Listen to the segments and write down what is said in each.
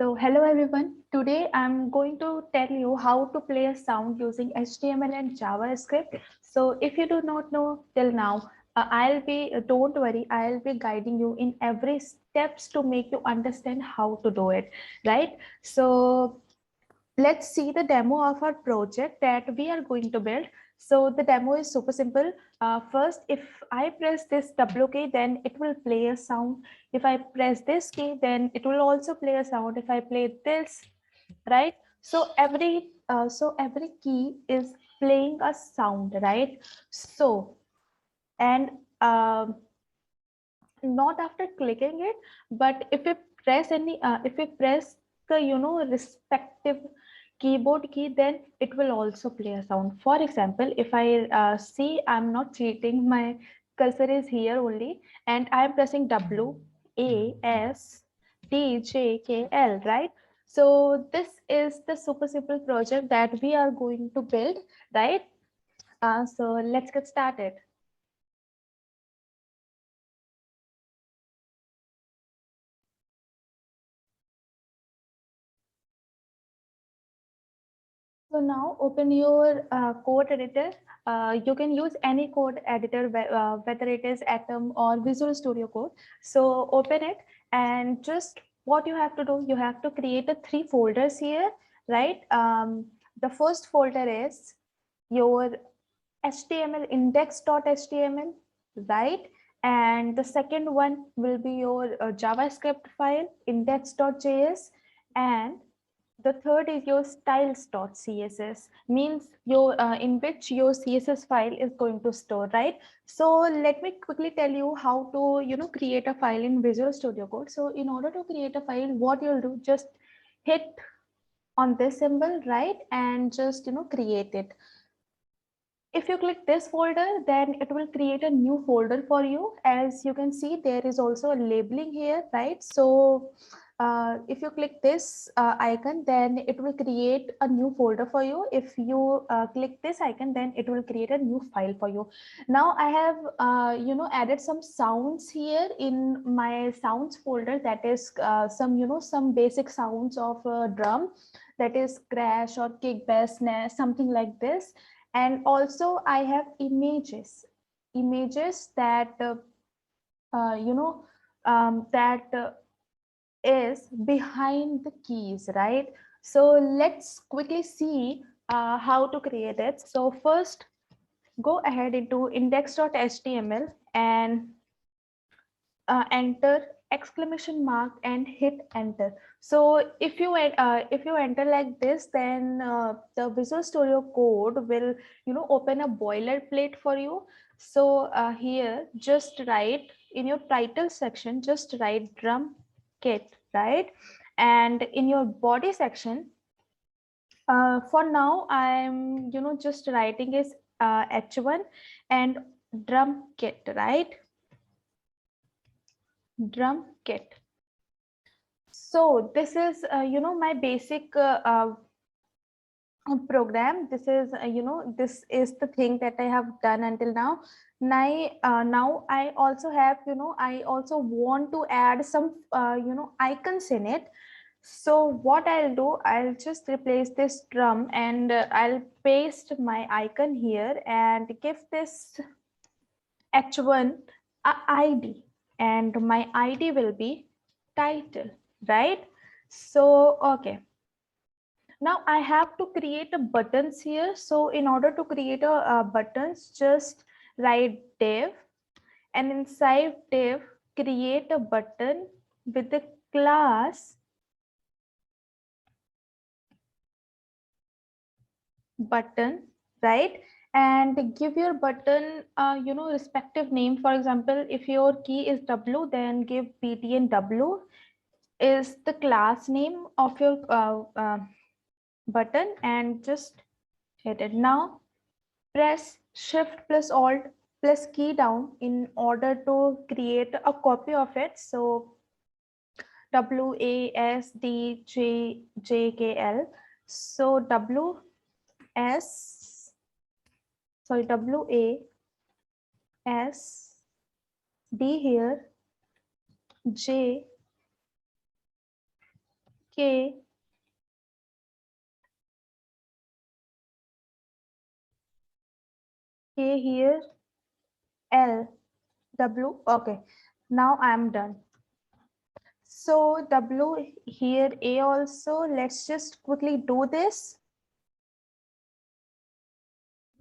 So hello everyone. Today I'm going to tell you how to play a sound using HTML and JavaScript. So if you do not know till now, don't worry, I'll be guiding you in every steps to make you understand how to do it, right? So let's see the demo of our project that we are going to build. So the demo is super simple. First, if I press this W key, then it will play a sound. If I press this key, then it will also play a sound. If I play this, right? So every key is playing a sound, right? So and um, not after clicking it, but if we press the respective keyboard key, then it will also play a sound. For example, if I see, I'm not cheating, my cursor is here only, and I'm pressing WASDJKL, right? So this is the super simple project that we are going to build, right? So let's get started. So now open your code editor. You can use any code editor, whether it is Atom or Visual Studio Code. So open it, and just what you have to do, you have to create a 3 folders here, right? The first folder is your HTML index.html, right? And the second one will be your JavaScript file index.js, and the third is your styles.css, means your in which your css file is going to store, right? So let me quickly tell you how to create a file in Visual Studio Code. So in order to create a file, what you'll do, just hit on this symbol, right, and just create it. If you click this folder, then it will create a new folder for you. As you can see, there is also a labeling here, right? So if you click this icon, then it will create a new folder for you. If you click this icon, then it will create a new file for you. Now I have added some sounds here in my sounds folder. That is some basic sounds of a drum, that is crash or kick, bass, snare, something like this. And also I have images that is behind the keys, right? So let's quickly see how to create it. So first, go ahead into index.html and enter exclamation mark and hit enter. So if you enter like this, then the Visual Studio Code will open a boilerplate for you. So here, just write in your title section, just write drum kit, right? And in your body section, for now I'm just writing is h1 and drum kit, right? Drum kit. So this is my basic program. This is this is the thing that I have done until now. Now I also have I also want to add some icons in it. So what I'll do, I'll just replace this drum, and I'll paste my icon here and give this h1 id, and my id will be title, right? So okay, now I have to create a buttons here. So in order to create a buttons, just write div, and inside div create a button with the class button, right? And give your button respective name. For example, if your key is w, then give btn w is the class name of your button, and just hit it. Now press shift plus alt plus key down in order to create a copy of it. So WASDJKL. So WASD here, J K here, L, W. Okay, now I'm done. So W here, A also. Let's just quickly do this.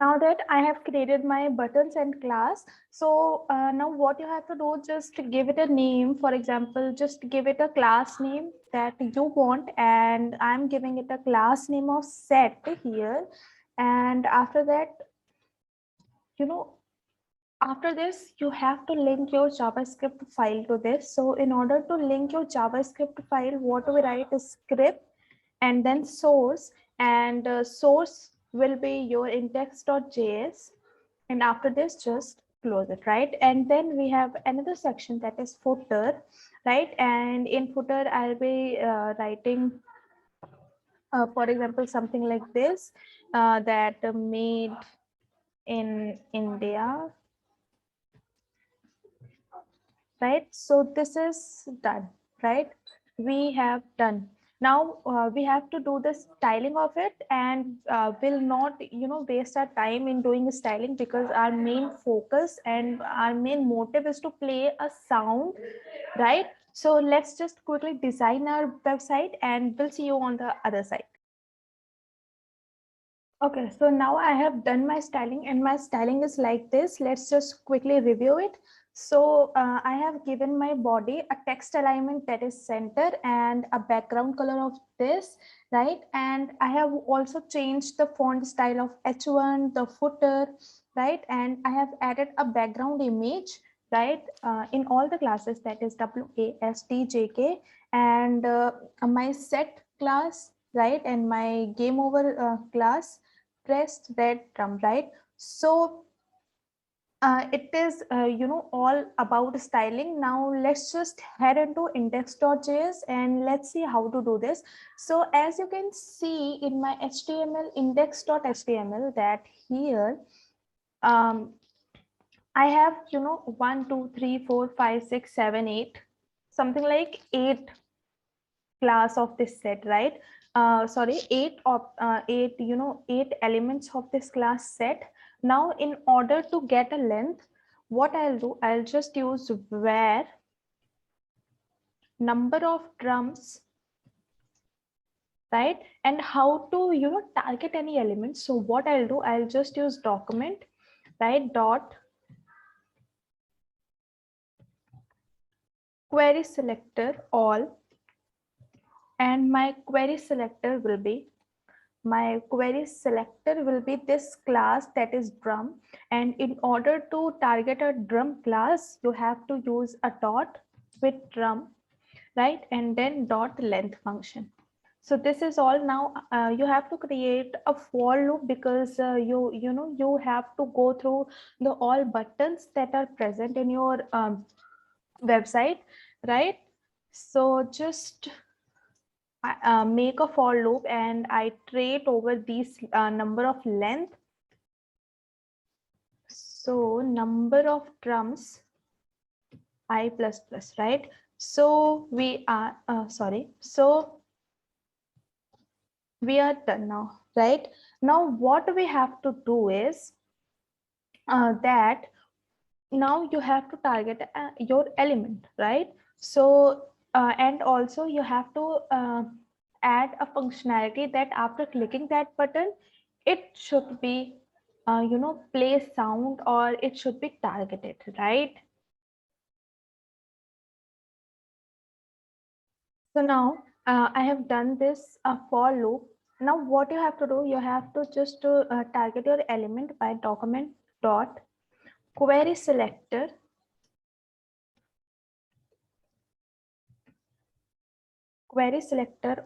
Now that I have created my buttons and class, so now what you have to do, just give it a name. For example, just give it a class name that you want, and I'm giving it a class name of set here. And after that, after this, you have to link your JavaScript file to this. So in order to link your JavaScript file, what we write is script and then source, and source will be your index.js. And after this, just close it, right? And then we have another section that is footer, right? And in footer, I'll be writing, for example, something like this, that made in India, right? So this is done, right? We have done. Now we have to do the styling of it, and will not waste our time in doing styling, because our main focus and our main motive is to play a sound, right? So let's just quickly design our website, and we'll see you on the other side. Okay, so now I have done my styling, and my styling is like this. Let's just quickly review it. So I have given my body a text alignment that is center and a background color of this, right? And I have also changed the font style of H1, the footer, right? And I have added a background image, right? In all the classes, that is WASDJK, and my set class, right? And my game over class pressed that drum, right? So it is all about styling. Now let's just head into index.js and let's see how to do this. So as you can see in my HTML index.html, that here I have 1 2 3 4 5 6 7 8, something like 8 class of this set, right? Sorry, eight elements of this class set. Now in order to get a length, what I'll do, I'll just use where number of drums, right? And how to target any element. So what I'll do, I'll just use document, right? Dot query selector all, and my query selector will be this class, that is drum. And in order to target a drum class, you have to use a dot with drum, right? And then dot length function. So this is all. Now you have to create a for loop, because you have to go through the all buttons that are present in your website, right? So just make a for loop and iterate over these number of length. So number of drums I plus plus, right? So we are so we are done now, right? Now what we have to do is that now you have to target your element, right? So and also you have to add a functionality that after clicking that button, it should be play sound, or it should be targeted, right? So now I have done this for loop. Now what you have to do, you have to just target your element by document dot query selector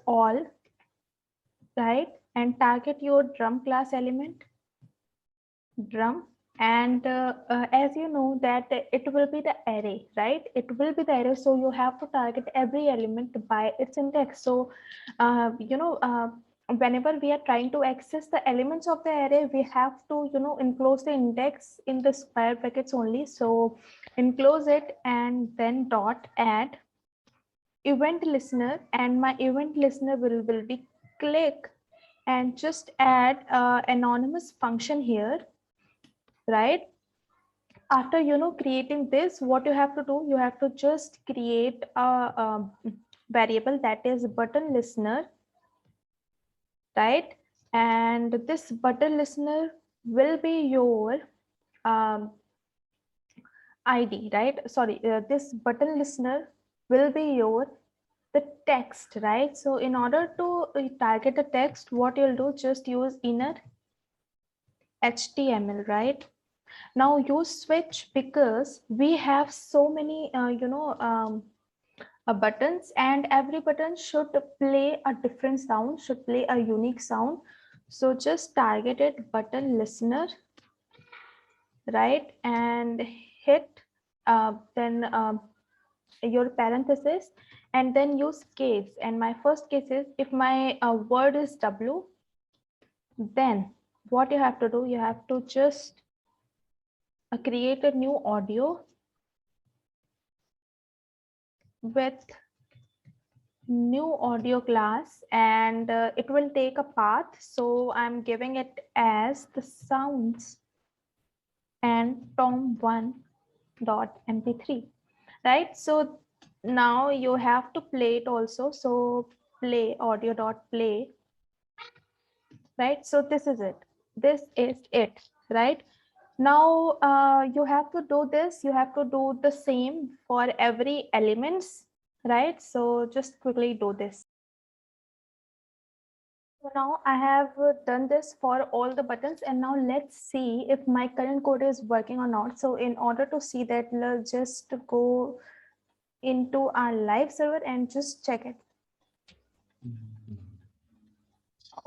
all, right? And target your drum class element, drum. And as you know that it will be the array, right? It will be the array, so you have to target every element by its index. So whenever we are trying to access the elements of the array, we have to enclose the index in the square brackets only. So enclose it and then dot add event listener, and my event listener will be click, and just add anonymous function here, right? After creating this, what you have to do, you have to just create a variable that is button listener, right? And this button listener will be your um, id, right? Sorry, this button listener will be your the text, right? So in order to target the text, what you'll do, just use inner html, right? Now use switch, because we have so many buttons, and every button should play a different sound, should play a unique sound. So just target it button listener, right? And hit then your parenthesis, and then use case. And my first case is, if my word is w, then what you have to do, you have to just create a new audio with new audio class, and it will take a path. So I'm giving it as the sounds and tom1.mp3, right? So now you have to play it also. So play audio.play, right? So this is it, this is it, right? Now you have to do this, you have to do the same for every elements, right? So just quickly do this. So now I have done this for all the buttons, and now let's see if my current code is working or not. So in order to see that, let's just go into our live server and just check it.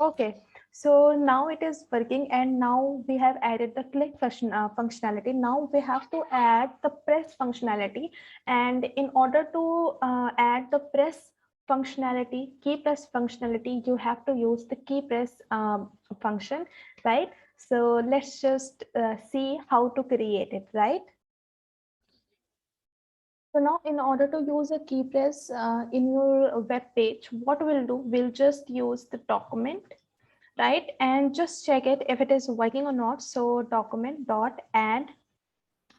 Okay, so now it is working, and now we have added the click functionality. Now we have to add the press functionality, and in order to add the press functionality, key press functionality, you have to use the key press function, right? So let's just see how to create it, right? So now in order to use a key press in your web page, what we'll do, we'll just use the document, right? And just check it if it is working or not. So document dot add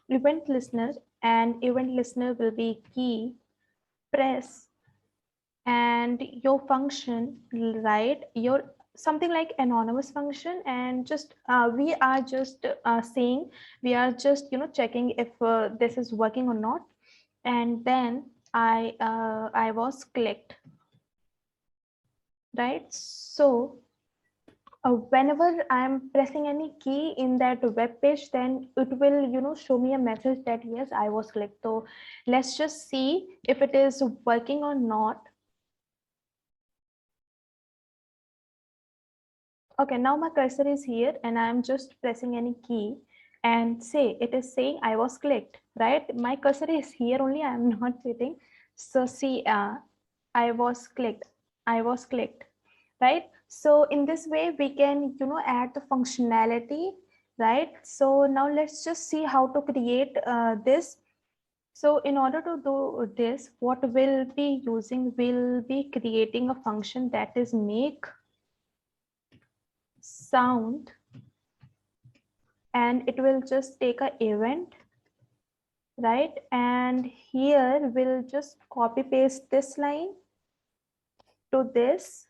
event listener, and event listener will be key press, and your function, right? Your something like anonymous function, and just we are just saying, we are just checking if this is working or not. And then I was clicked, right? So whenever I'm pressing any key in that web page, then it will show me a message that yes, I was clicked. So let's just see if it is working or not. Okay, now my cursor is here, and I'm just pressing any key, and say it is saying I was clicked, right? My cursor is here only, I'm not sitting. So see, I was clicked, I was clicked, right? So in this way we can add the functionality, right? So now let's just see how to create this. So in order to do this, what we'll be using, we'll be creating a function that is make sound, and it will just take a event, right? And here we'll just copy paste this line to this,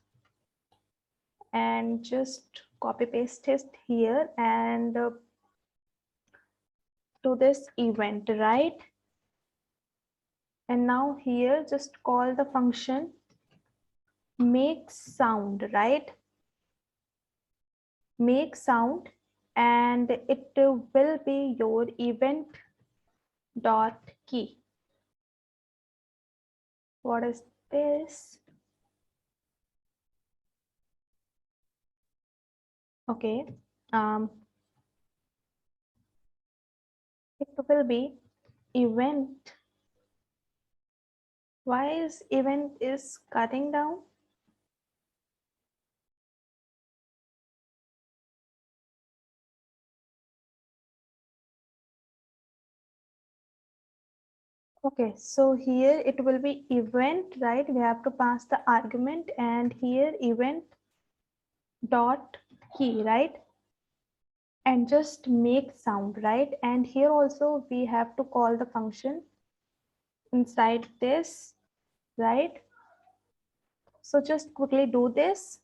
and just copy paste it here, and to this event, right? And now here just call the function make sound, right? Make sound, and it will be your event dot key. What is this? Okay, it will be event. Why is event is cutting down? Okay, so here it will be event, right? We have to pass the argument, and here event dot key, right? And just make sound, right? And here also we have to call the function inside this, right? So just quickly do this.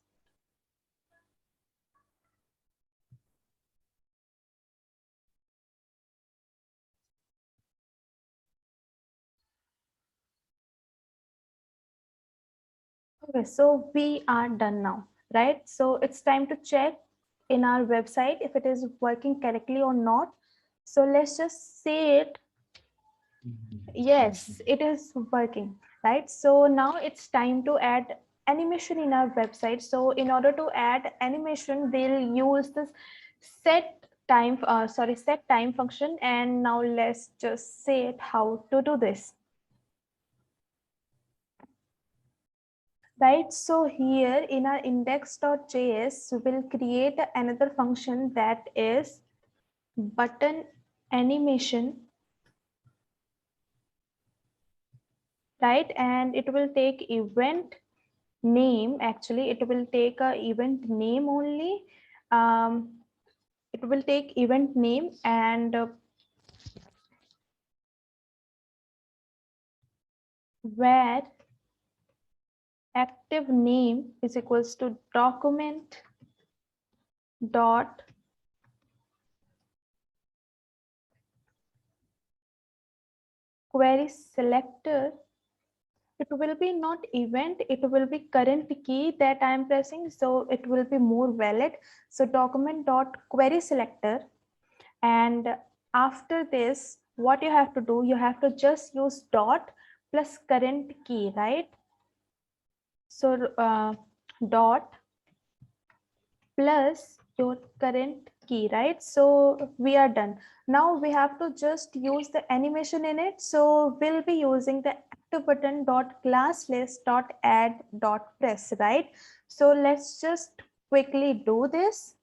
Okay, so we are done now, right? So it's time to check in our website if it is working correctly or not. So let's just say it. Yes, it is working, right? So now it's time to add animation in our website. So in order to add animation, we'll use this set time function. And now let's just say it how to do this. Right, so here in our index.js, we'll create another function that is button animation, right? And it will take event name. Actually, it will take a event name only. It will take event name and where active name is equals to document dot query selector. It will be not event, it will be current key that I am pressing, so it will be more valid. So document dot query selector, and after this what you have to do, you have to just use dot plus current key, right? So dot plus your current key, right? So we are done. Now we have to just use the animation in it. So we'll be using the active button dot class list dot add dot press, right? So let's just quickly do this,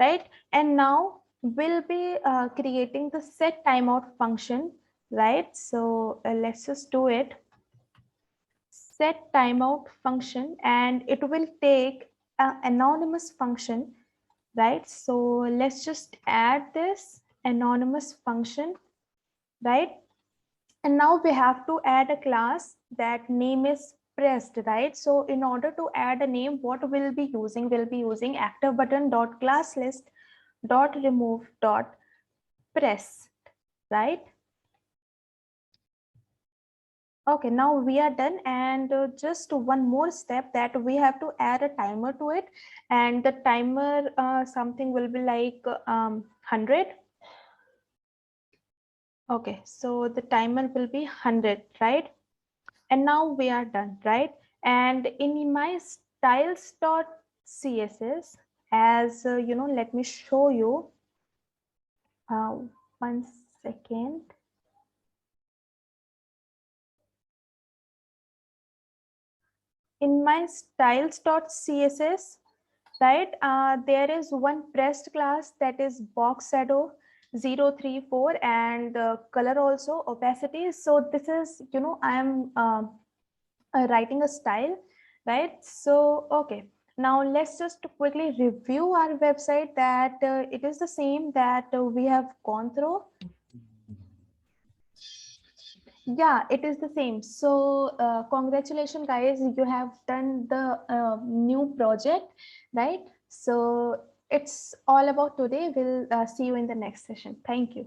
right? And now we'll be creating the set timeout function, right? So let's just do it. Set timeout function, and it will take an anonymous function, right? So let's just add this anonymous function, right? And now we have to add a class that name is pressed, right? So in order to add a name, what we'll be using active button dot class list dot remove dot press, right? Okay, now we are done, and just one more step, that we have to add a timer to it, and the timer something will be like 100. Okay, so the timer will be 100, right? And now we are done, right? And in my styles.css, as let me show you. uh, 1 second. In my styles.css, right, there is one pressed class that is box shadow 034, and color also opacity. So this is, I am writing a style, right? So okay, now let's just quickly review our website, that it is the same that we have gone through. Yeah, it is the same. So congratulations guys, you have done the new project, right? So it's all about today. We'll see you in the next session. Thank you.